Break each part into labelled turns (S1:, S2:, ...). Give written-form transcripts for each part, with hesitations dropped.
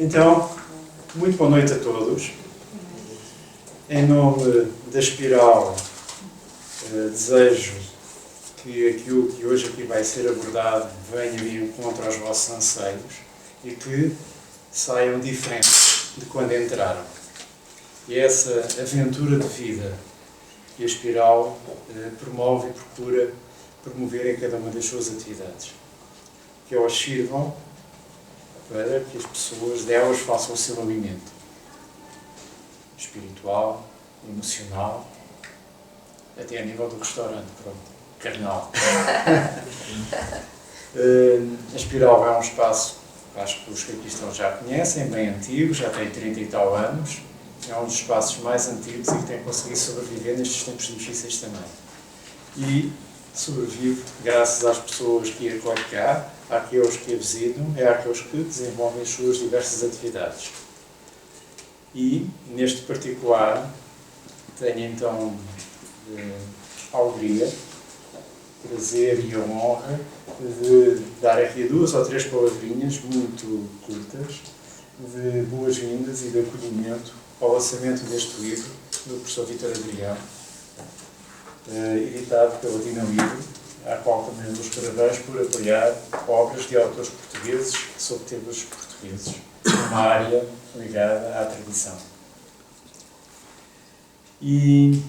S1: Então, muito boa noite a todos. Em nome da Espiral, desejo que aquilo que hoje aqui vai ser abordado venha de encontro aos vossos anseios e que saiam diferentes de quando entraram. E essa aventura de vida que a Espiral promove e procura promover em cada uma das suas atividades. Que elas sirvam para que as pessoas delas façam o seu alimento espiritual, emocional, até a nível do restaurante, pronto, carnal. A Espiral é um espaço, acho que os que aqui estão já conhecem, bem antigo, já tem 30 e tal anos, é um dos espaços mais antigos e que tem conseguido sobreviver nestes tempos difíceis também. E sobrevive graças às pessoas que a acolhem cá, àqueles que a visitam e àqueles que desenvolvem as suas diversas atividades. E, neste particular, tenho então a alegria, prazer e a honra de dar aqui 2 ou 3 palavrinhas muito curtas de boas-vindas e de acolhimento ao lançamento deste livro do professor Vítor Adrião, editado pela Dinamite, à qual também dou os parabéns por apoiar obras de autores portugueses sob temas portugueses, numa área ligada à tradição. E,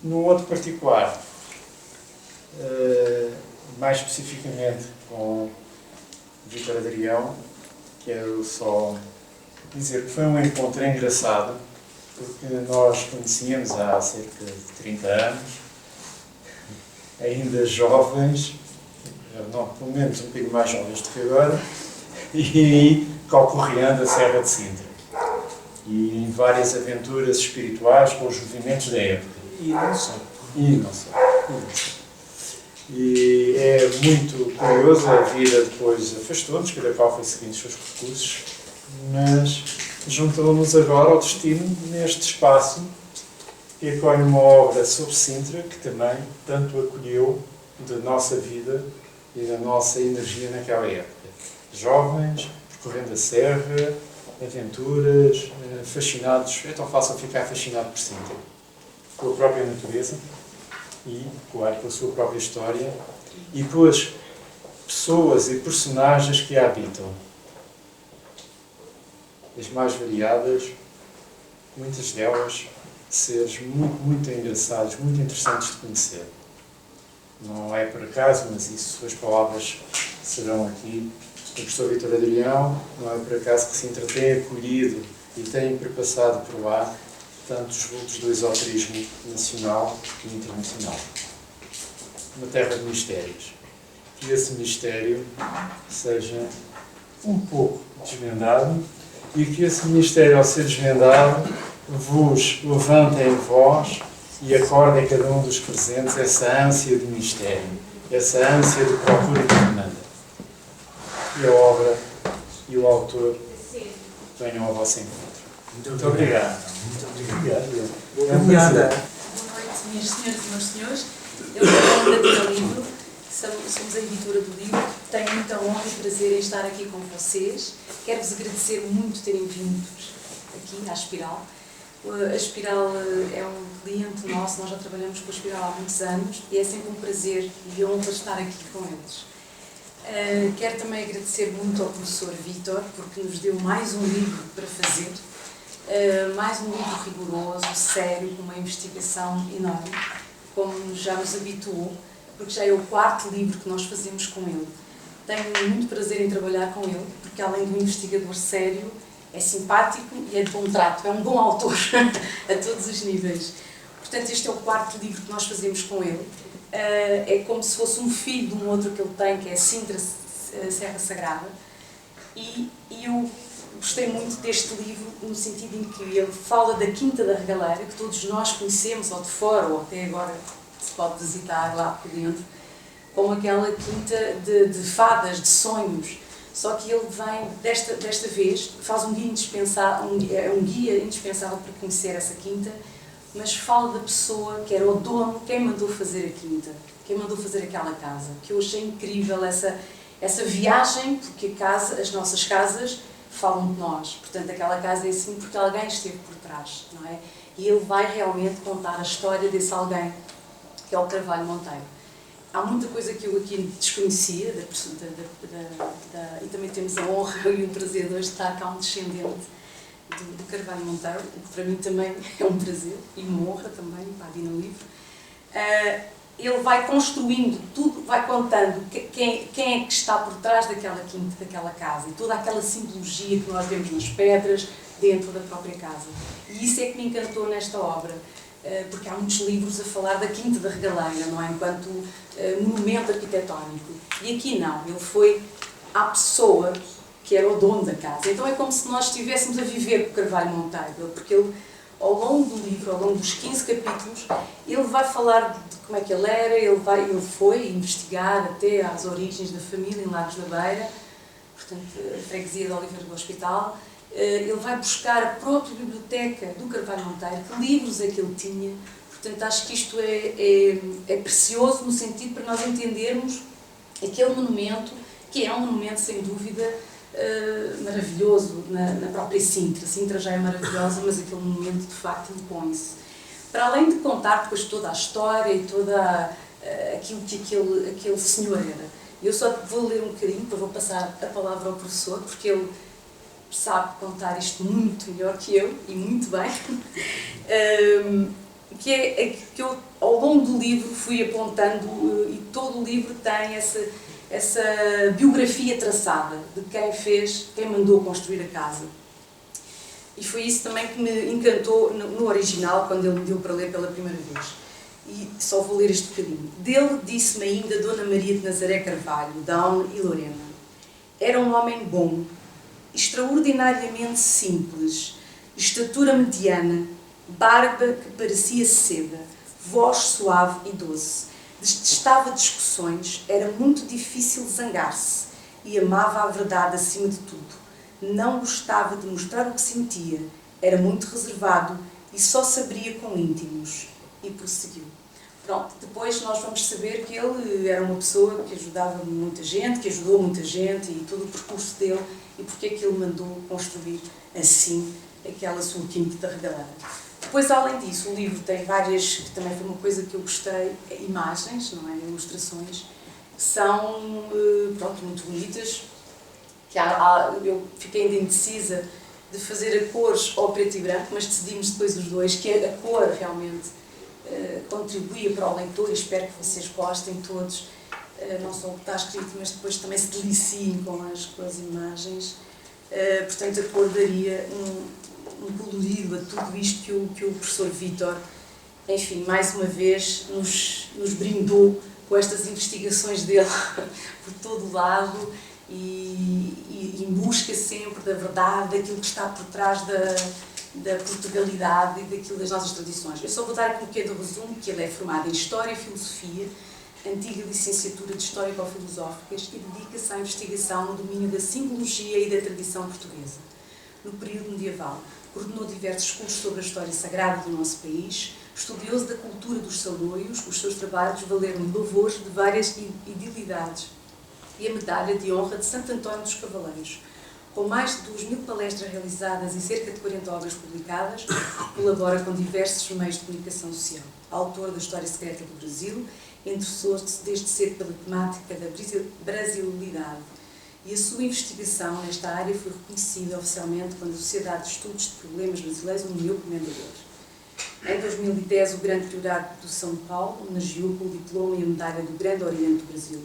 S1: num outro particular, mais especificamente com Vítor Adrião, quero só dizer que foi um encontro engraçado, porque nós conhecíamos há cerca de 30 anos, ainda jovens, não, pelo menos um bocadinho mais jovens do que agora, e calcorreando a Serra de Sintra. E em várias aventuras espirituais com os movimentos da época.
S2: E não só.
S1: E é muito curioso, a vida depois afastou-nos, cada qual foi seguindo os seus percursos, mas juntou-nos agora ao destino neste espaço que acolhe uma obra sobre Sintra que também tanto acolheu da nossa vida e da nossa energia naquela época. Jovens, percorrendo a serra, aventuras, fascinados. É tão fácil ficar fascinado por Sintra, pela própria natureza e, claro, pela sua própria história e pelas pessoas e personagens que a habitam. As mais variadas, muitas delas seres muito engraçados, muito interessantes de conhecer. Não é por acaso, mas isso, as palavras serão aqui do professor Vítor Adrião, não é por acaso que Sintra tem acolhido e tem perpassado por lá tantos vultos do esoterismo nacional e internacional. Uma terra de mistérios. Que esse mistério seja um pouco desvendado e que esse mistério, ao ser desvendado, vos levante em vós e acorde a cada um dos presentes essa ânsia de mistério, essa ânsia de procura e de demanda. E a obra e o autor venham ao vosso encontro. Muito obrigado.
S2: Muito obrigado.
S1: Boa caminhada.
S3: Boa noite, minhas senhoras e meus senhores. Eu sou a Dona Livro, somos a editora do livro. Tenho muita honra e prazer em estar aqui com vocês. Quero-vos agradecer muito terem vindo aqui à Espiral. A Espiral é um cliente nosso, nós já trabalhamos com a Espiral há muitos anos e é sempre um prazer e honra estar aqui com eles. Quero também agradecer muito ao professor Vítor, porque nos deu mais um livro para fazer, mais um livro rigoroso, sério, com uma investigação enorme, como já nos habituou, porque já é o 4º livro que nós fazemos com ele. Tenho muito prazer em trabalhar com ele, porque além de um investigador sério, é simpático e é de bom trato, é um bom autor a todos os níveis. Portanto, este é o 4º livro que nós fazemos com ele. É como se fosse um filho de um outro que ele tem, que é Sintra Serra Sagrada. E eu gostei muito deste livro, no sentido em que ele fala da Quinta da Regaleira, que todos nós conhecemos, ou de fora, ou até agora se pode visitar lá por dentro, como aquela quinta de fadas, de sonhos. Só que ele vem, desta vez, faz um guia indispensável, um guia indispensável para conhecer essa quinta, mas fala da pessoa que era o dono, quem mandou fazer a quinta, quem mandou fazer aquela casa. Que eu achei incrível essa viagem, porque as nossas casas falam de nós. Portanto, aquela casa é assim porque alguém esteve por trás, não é? E ele vai realmente contar a história desse alguém, que é o Carvalho Monteiro. Há muita coisa que eu aqui desconhecia, e também temos a honra e o prazer de hoje estar cá um descendente do Carvalho Monteiro, o que para mim também é um prazer e uma honra também, para a Dina Livre. Ele vai construindo tudo, vai contando quem é que está por trás daquela quinta, daquela casa, e toda aquela simbologia que nós vemos nas pedras, dentro da própria casa. E isso é que me encantou nesta obra, porque há muitos livros a falar da Quinta da Regaleira, não é? Enquanto monumento arquitetónico. E aqui não, ele foi à pessoa que era o dono da casa. Então é como se nós estivéssemos a viver com o Carvalho Monteiro, porque ele, ao longo do livro, ao longo dos 15 capítulos, ele vai falar de como é que ele era, ele foi investigar até às origens da família em Lagos da Beira, portanto, a freguesia de Oliveira do Hospital. Ele vai buscar a própria biblioteca do Carvalho Monteiro, que livros é que ele tinha. Portanto, acho que isto é precioso no sentido para nós entendermos aquele monumento, que é um monumento, sem dúvida, maravilhoso na própria Sintra. A Sintra já é maravilhosa, mas aquele monumento, de facto, impõe-se. Para além de contar depois toda a história e toda aquilo que aquele senhor era. Eu só vou ler um bocadinho, depois vou passar a palavra ao professor, porque ele sabe contar isto muito melhor que eu, e muito bem, que eu, ao longo do livro, fui apontando, e todo o livro tem essa biografia traçada de quem mandou construir a casa. E foi isso também que me encantou no original, quando ele me deu para ler pela primeira vez. E só vou ler este bocadinho. Dele disse-me ainda Dona Maria de Nazaré Carvalho, Down e Lorena. Era um homem bom, extraordinariamente simples, estatura mediana, barba que parecia seda, voz suave e doce. Detestava discussões, era muito difícil zangar-se e amava a verdade acima de tudo. Não gostava de mostrar o que sentia, era muito reservado e só se abria com íntimos. E prosseguiu. Pronto, depois nós vamos saber que ele era uma pessoa que ajudava muita gente, que ajudou muita gente, e todo o percurso dele, e porque é que ele mandou construir assim aquela sua quinta da Regaleira. Depois, além disso, o livro tem várias, que também foi uma coisa que eu gostei, imagens, não é? Ilustrações, que são, pronto, muito bonitas. Eu fiquei ainda indecisa de fazer a cores ou preto e branco, mas decidimos depois os dois, que a cor realmente contribuía para o leitor, e espero que vocês gostem todos, não só o que está escrito, mas depois também se deliciem com as imagens. Portanto, a cor daria um colorido a tudo isto que o professor Vítor, enfim, mais uma vez nos brindou com estas investigações dele por todo o lado, e em busca sempre da verdade, daquilo que está por trás da Portugalidade e daquilo das nossas tradições. Eu só vou dar aqui um pequeno resumo, que ele é formado em História e Filosofia, antiga licenciatura de Histórico-Filosóficas, e dedica-se à investigação no domínio da simbologia e da tradição portuguesa. No período medieval, coordenou diversos cursos sobre a história sagrada do nosso país, estudioso da cultura dos saloios, os seus trabalhos valeram louvores de várias idilidades e a medalha de honra de Santo António dos Cavaleiros. Com mais de 2.000 palestras realizadas e cerca de 40 obras publicadas, colabora com diversos meios de comunicação social. Autor da História Secreta do Brasil, interessou-se desde cedo pela temática da brasilidade, e a sua investigação nesta área foi reconhecida oficialmente quando a Sociedade de Estudos de Problemas Brasileiros o nomeou comendador. Em 2010, o Grande Priorato de São Paulo homenageou com o diploma e a medalha do Grande Oriente do Brasil.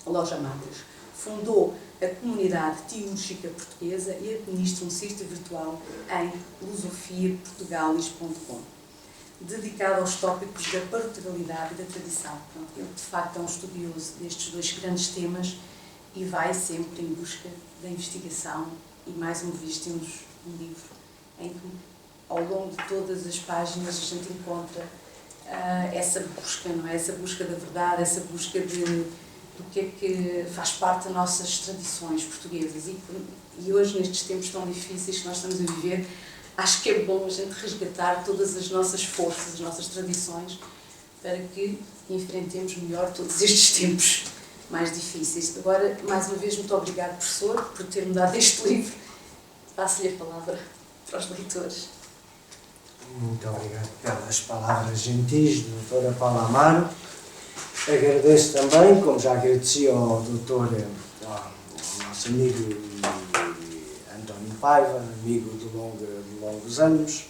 S3: Loja Matas. Fundou a comunidade teológica portuguesa e administra um sítio virtual em lusofiaportugalis.com, dedicado aos tópicos da Portugalidade e da tradição. Pronto, ele, de facto, é um estudioso destes dois grandes temas e vai sempre em busca da investigação, e mais uma vez temos um livro em que, ao longo de todas as páginas, a gente encontra essa busca, não é? Essa busca da verdade, essa busca do que é que faz parte das nossas tradições portuguesas. E hoje, nestes tempos tão difíceis que nós estamos a viver, acho que é bom a gente resgatar todas as nossas forças, as nossas tradições, para que enfrentemos melhor todos estes tempos mais difíceis. Agora, mais uma vez, muito obrigado, professor, por ter-me dado este livro Passo-lhe a palavra para os leitores.
S2: Muito obrigado pelas palavras gentis do Dr. Paula Amaro. Agradeço também, como já agradeci ao doutor, ao nosso amigo António Paiva, amigo de longos anos,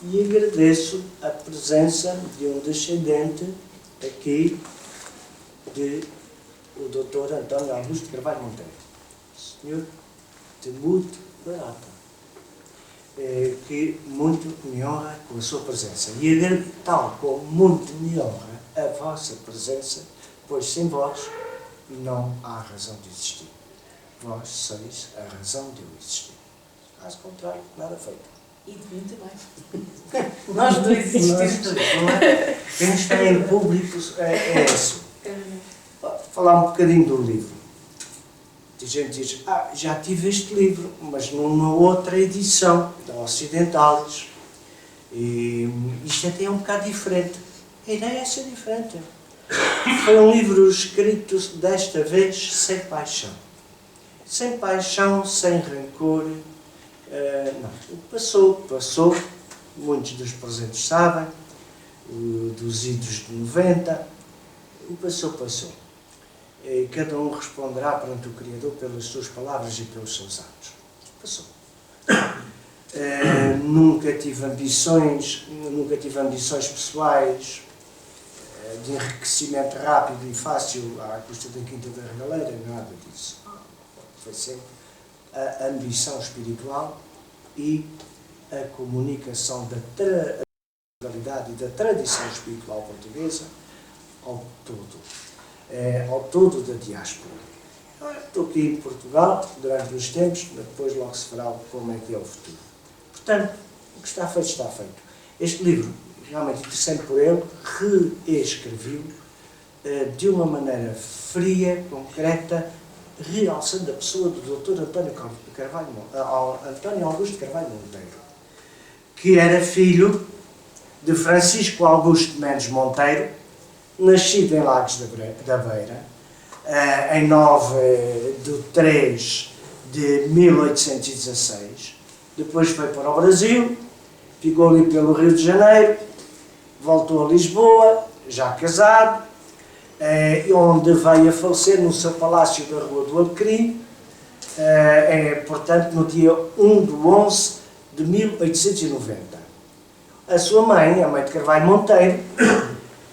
S2: e agradeço a presença de um descendente aqui o Dr. António Augusto Carvalho Monteiro, senhor de muito barata, que muito me honra com a sua presença. E tal como muito me honra a vossa presença, pois sem vós não há razão de existir. Vós sois a razão de eu existir. Caso contrário, nada feito.
S3: E de mim também. Nós dois existimos.
S2: Quem está em público é isso. Falar um bocadinho do livro. A gente diz, já tive este livro, mas numa outra edição, da Ocidentais. E isto até é um bocado diferente. A ideia é ser diferente. Foi um livro escrito, desta vez, sem paixão. Sem paixão, sem rancor. Não. Passou. Muitos dos presentes sabem. Dos idos de 90. Passou. E cada um responderá perante o Criador pelas suas palavras e pelos seus atos. Passou. Nunca tive ambições pessoais de enriquecimento rápido e fácil à custa da Quinta da Regaleira, nada disso. Foi sempre a ambição espiritual e a comunicação da realidade e da tradição espiritual portuguesa ao todo da diáspora. Estou aqui em Portugal durante uns tempos, mas depois logo se verá como é que é o futuro. Portanto, o que está feito, está feito. Este livro, realmente interessante por ele, reescrevi-o de uma maneira fria, concreta, realçando a pessoa do Dr. António Augusto Carvalho Monteiro, que era filho de Francisco Augusto Mendes Monteiro, nascido em Lagos da Beira, em 9 de 3 de 1816. Depois foi para o Brasil, ficou ali pelo Rio de Janeiro, voltou a Lisboa, já casado, onde veio a falecer no seu palácio da Rua do Alecrim, portanto, no dia 1 de 11 de 1890. A sua mãe, a mãe de Carvalho Monteiro,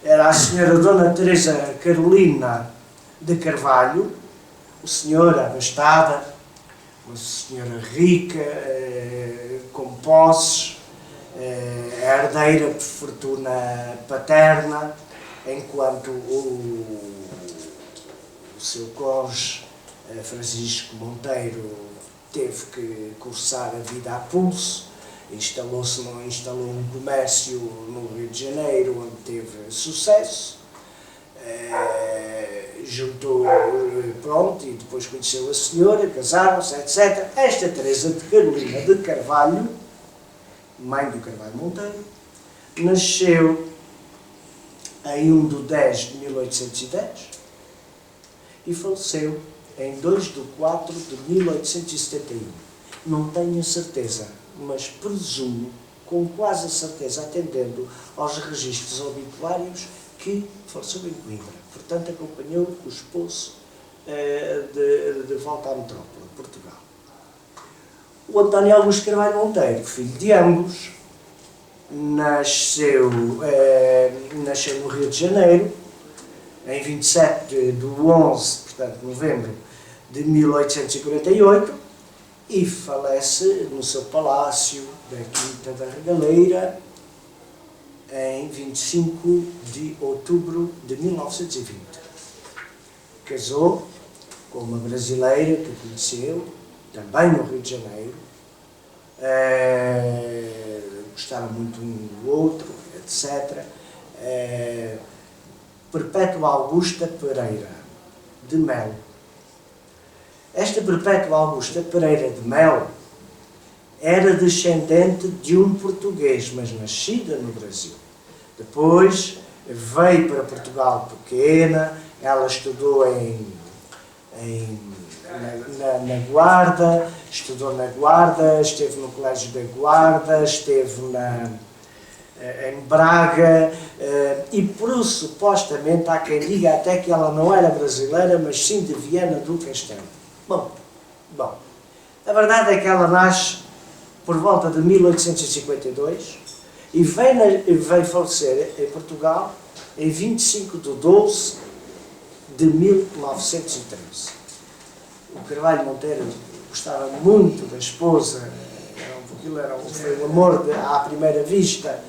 S2: era a senhora Dona Teresa Carolina de Carvalho, uma senhora abastada, uma senhora rica, com posses, herdeira de fortuna paterna, enquanto o seu cônjuge, Francisco Monteiro, teve que cursar a vida a pulso. Instalou um comércio no Rio de Janeiro, onde teve sucesso, juntou, pronto, e depois conheceu a senhora, casaram-se, etc. Esta Teresa de Carolina de Carvalho, mãe do Carvalho Monteiro, nasceu em 1 de 10 de 1810 e faleceu em 2 de 4 de 1871. Não tenho certeza, mas presumo, com quase a certeza, atendendo aos registros obituários, que faleceu em Coimbra. Portanto, acompanhou o esposo de volta à metrópole, Portugal. O António Augusto Carvalho Monteiro, filho de ambos, nasceu no Rio de Janeiro, em 27 de 11, portanto, novembro de 1848, e falece no seu palácio da Quinta da Regaleira em 25 de outubro de 1920. Casou com uma brasileira que conheceu, também no Rio de Janeiro. Gostaram muito um do outro, etc. Perpétua Augusta Pereira de Melo. Esta Perpétua Augusta Pereira de Melo era descendente de um português, mas nascida no Brasil. Depois veio para Portugal pequena, ela estudou na Guarda, estudou na Guarda, esteve no Colégio da Guarda, esteve em Braga, e por supostamente há quem diga até que ela não era brasileira, mas sim de Viana do Castelo. Bom, a verdade é que ela nasce por volta de 1852 e veio falecer em Portugal em 25 de 12 de 1913. O Carvalho Monteiro gostava muito da esposa, foi um amor à primeira vista.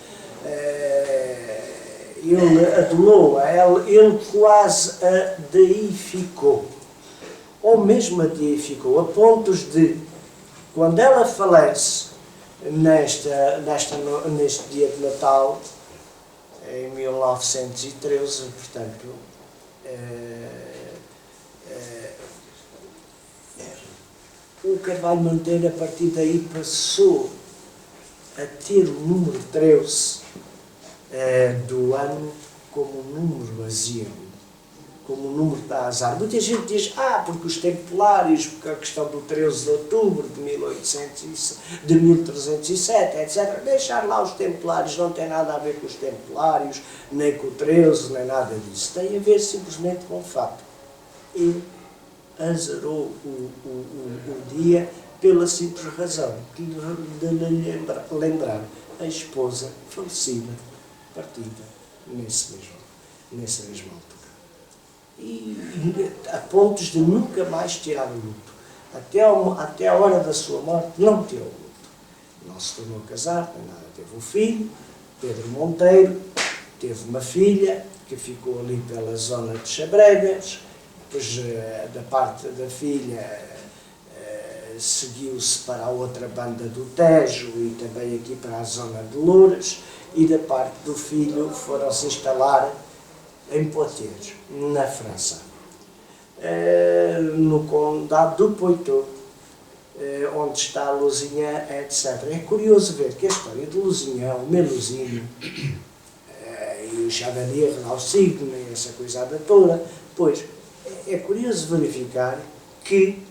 S2: Ele adulou-a, ele quase a deificou, ou mesmo a deificou, a pontos de, quando ela falece neste dia de Natal, em 1913, portanto, o Carvalho Monteiro, a partir daí, passou a ter o número 13 do ano como um número vazio, como um número da azar. Muita gente diz, porque os templários, porque a questão do 13 de outubro de 1307, etc. Deixar lá os templários, não tem nada a ver com os templários, nem com o 13, nem nada disso. Tem a ver simplesmente com o fato. Ele azarou o dia pela simples razão de lhe lembrar a esposa falecida, partida, nessa mesma altura. E a pontos de nunca mais tirar o luto. Até a hora da sua morte, não tirou o luto. Não se tornou a casar, nem nada. Teve um filho, Pedro Monteiro, teve uma filha, que ficou ali pela zona de Chabregas, depois da parte da filha seguiu-se para a outra banda do Tejo e também aqui para a zona de Loures, e da parte do filho foram-se instalar em Poitiers, na França, no condado do Poitou, onde está Lusignan, etc. É curioso ver que a história de Lusignan, o Melusine, e o Chevalier Lausigne, essa coisada toda, pois é curioso verificar que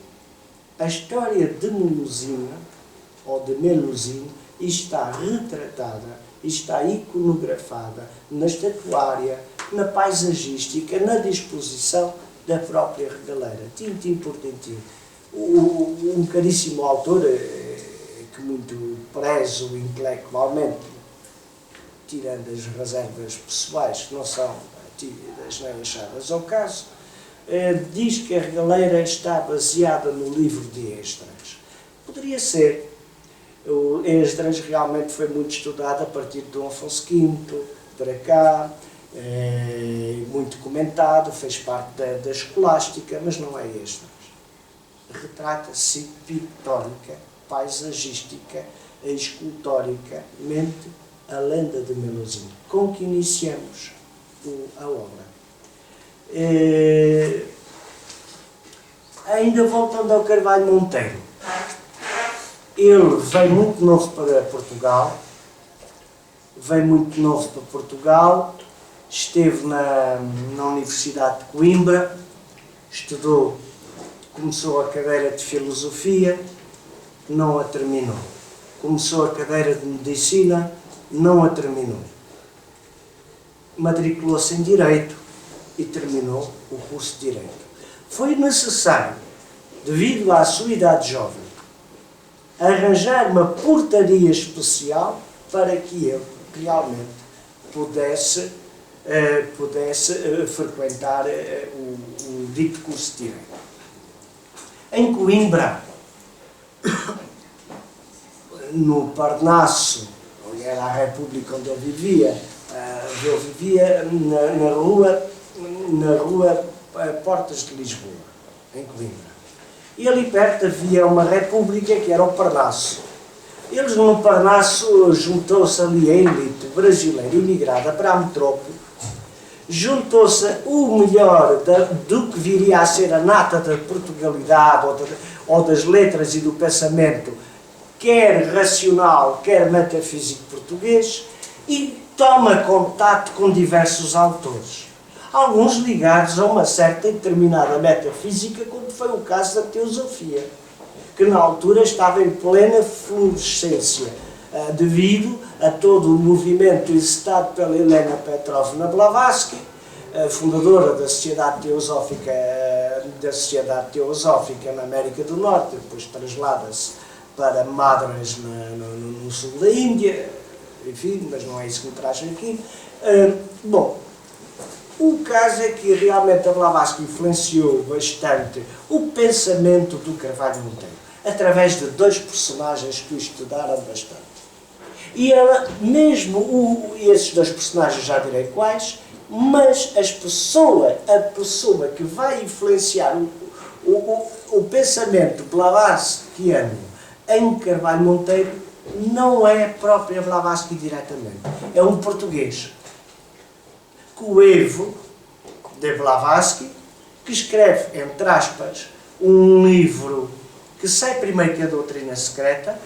S2: a história de Melusine, ou de Melusine, está retratada, está iconografada na estatuária, na paisagística, na disposição da própria regaleira, tintim por tintim. Um caríssimo autor, que muito prezo intelectualmente, tirando as reservas pessoais, que não são tidas nem achadas ao caso, diz que a regaleira está baseada no livro de Esdras. Poderia ser. O Esdras realmente foi muito estudado a partir de Dom Afonso V, para cá, muito comentado, fez parte da escolástica, mas não é Esdras. Retrata-se pictórica, paisagística, escultoricamente a lenda de Melusine, com que iniciamos a obra. Ainda voltando ao Carvalho Monteiro, ele veio muito novo para Portugal, esteve na Universidade de Coimbra, estudou, começou a cadeira de Filosofia, não a terminou. Começou a cadeira de Medicina, não a terminou. Matriculou-se em Direito e terminou o curso de Direito. Foi necessário, devido à sua idade jovem, arranjar uma portaria especial para que ele realmente pudesse frequentar o dito curso de Direito. Em Coimbra, no Parnaso, onde era a República onde ele vivia, na rua Portas de Lisboa, em Coimbra. E ali perto havia uma república que era o Parnaso. Eles no Parnaso juntou-se ali a elite brasileira imigrada para a metrópole, juntou-se o melhor do que viria a ser a nata da Portugalidade ou das letras e do pensamento, quer racional, quer metafísico português, e toma contato com diversos autores. Alguns ligados a uma certa e determinada metafísica, como foi o caso da teosofia, que na altura estava em plena florescência, devido a todo o movimento excitado pela Helena Petrovna Blavatsky, fundadora da Sociedade Teosófica na América do Norte, depois traslada-se para Madras no sul da Índia, enfim, mas não é isso que me traz aqui. Bom, o caso é que realmente a Blavatsky influenciou bastante o pensamento do Carvalho Monteiro, através de dois personagens que o estudaram bastante. E ela, mesmo esses dois personagens, já direi quais, mas a pessoa que vai influenciar o pensamento blavatskiano em Carvalho Monteiro não é a própria Blavatsky diretamente. É um português, Coelho de Blavatsky, que escreve, entre aspas, um livro que sai primeiro que a Doutrina Secreta,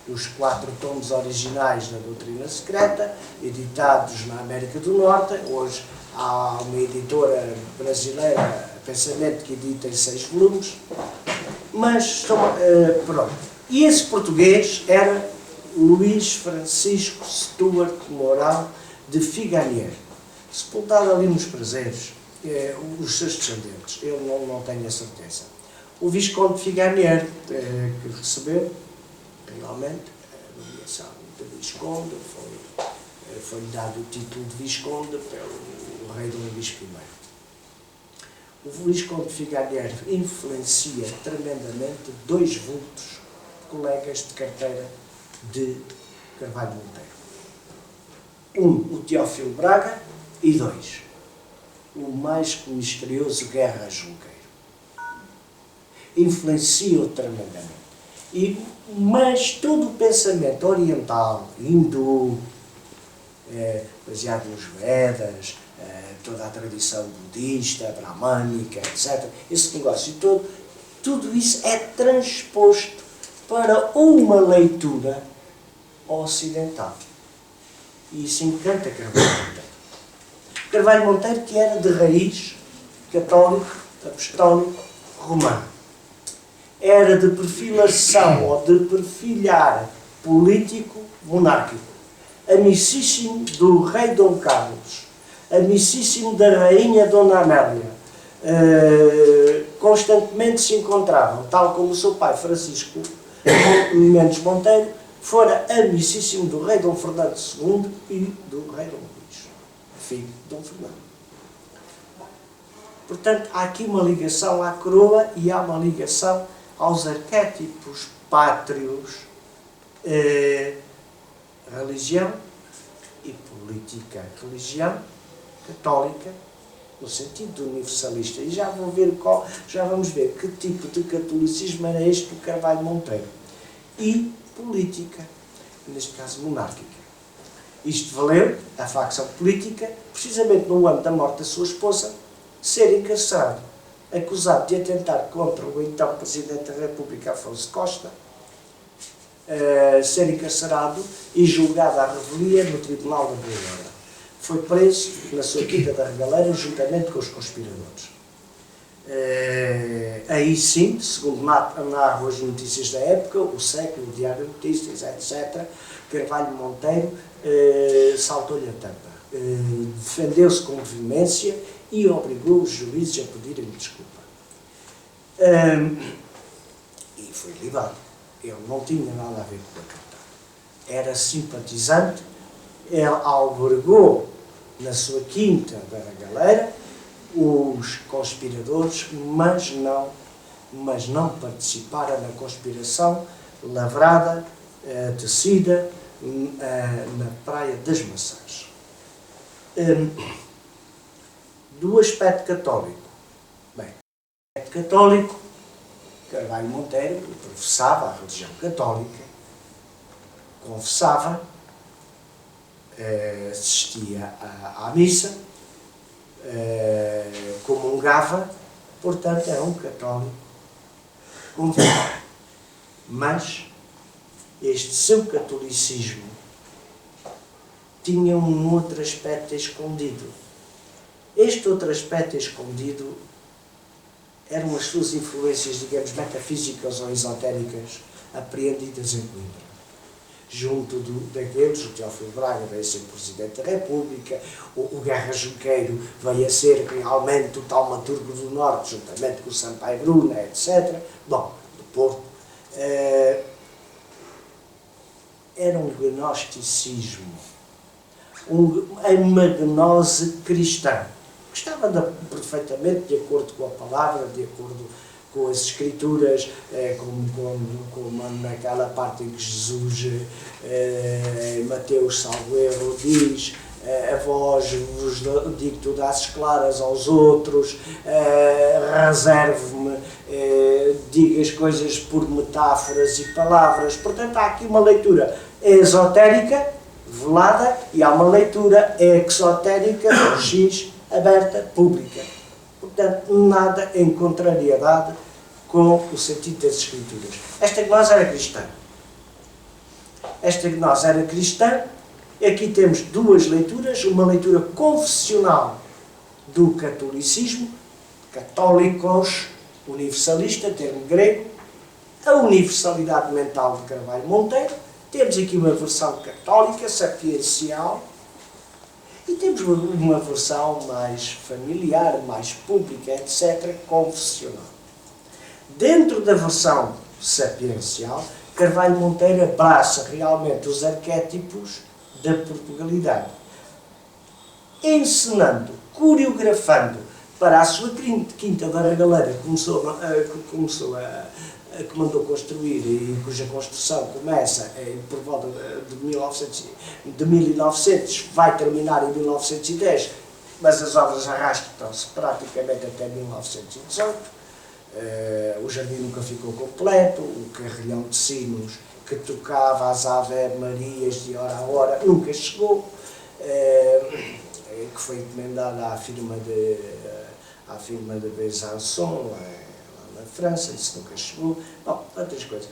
S2: os 4 tomos originais da Doutrina Secreta, editados na América do Norte. Hoje há uma editora brasileira, Pensamento, que edita em 6 volumes. Mas, pronto. E esse português era Luís Francisco Stuart Moral de Figarier, sepultado ali nos Prazeres, os seus descendentes, eu não tenho a certeza. O Visconde de Figarier, que recebeu realmente a nomeação de Visconde, foi-lhe dado o título de Visconde pelo rei Dom Luís I. O Visconde de Figarier influencia tremendamente 2 vultos, colegas de carteira de Carvalho Monteiro. O Teófilo Braga, e 2, o mais que misterioso Guerra Junqueiro. Influenciou tremendamente. Mas todo o pensamento oriental, hindu, baseado nos Vedas, toda a tradição budista, bramânica, etc., esse negócio todo, tudo isso é transposto para uma leitura ocidental. E isso encanta Carvalho Monteiro. Carvalho Monteiro, que era de raiz católico, apostólico, romano. Era de perfilação ou de perfilhar político monárquico. Amicíssimo do rei Dom Carlos, amicíssimo da rainha Dona Amélia. Constantemente se encontravam, tal como o seu pai Francisco Mendes Monteiro fora amicíssimo do rei Dom Fernando II e do rei Dom Luís, filho de Dom Fernando. Portanto, há aqui uma ligação à coroa e há uma ligação aos arquétipos pátrios, religião e política. Religião católica, no sentido universalista. E já vamos ver que tipo de catolicismo era este do Carvalho Monteiro. E política, neste caso monárquica. Isto valeu à facção política, precisamente no ano da morte da sua esposa, ser encarcerado, acusado de atentar contra o então Presidente da República, Afonso Costa, ser encarcerado e julgado à revelia no Tribunal da Boa Ordem. Foi preso na sua quinta da Regaleira, juntamente com os conspiradores. Aí sim, segundo narram as notícias da época, o Século, o Diário de Notícias, etc., Carvalho Monteiro saltou-lhe a tampa. Defendeu-se com veemência e obrigou os juízes a pedirem desculpa. E foi libado. Ele não tinha nada a ver com a cantada. Era simpatizante, ele albergou na sua quinta da Regaleira os conspiradores, mas não participaram na conspiração lavrada, tecida na Praia das Maçãs. Do aspecto católico. Bem, do aspecto católico, Carvalho Monteiro professava a religião católica, confessava, assistia à missa, comungava, portanto era um católico convicto. Mas este seu catolicismo tinha um outro aspecto escondido. Este outro aspecto escondido eram as suas influências, digamos, metafísicas ou esotéricas, apreendidas em Coimbra. Junto daqueles, o Teófilo Braga veio a ser Presidente da República, o Guerra Junqueiro veio a ser realmente o taumaturgo do Norte, juntamente com o Sampaio Bruna, etc. Bom, do Porto. Era um gnosticismo, uma gnose cristã, que estava perfeitamente de acordo com a palavra, de acordo com as escrituras, como naquela parte em que Jesus, Mateus, salvo erro, diz: a vós vos digo tudo às claras aos outros, reserve-me, diga as coisas por metáforas e palavras. Portanto, há aqui uma leitura esotérica, velada, e há uma leitura exotérica, X, aberta, pública. Portanto, nada em contrariedade com o sentido das Escrituras. Esta gnose era cristã. Esta gnose era cristã. Aqui temos duas leituras, uma leitura confessional do catolicismo, católicos, universalista, termo grego, a universalidade mental de Carvalho Monteiro. Temos aqui uma versão católica, sapiencial, e temos uma versão mais familiar, mais pública, etc., confessional. Dentro da versão sapiencial, Carvalho Monteiro abraça realmente os arquétipos da Portugalidade, encenando, coreografando para a sua Quinta da Regaleira, que mandou construir e cuja construção começa por volta de 1900, vai terminar em 1910, mas as obras arrastam-se praticamente até 1918. O jardim nunca ficou completo, o carrilhão de sinos que tocava as Ave Marias de hora a hora nunca chegou, que foi encomendada à firma de Besançon, lá na França, isso nunca chegou. Bom, outras coisas.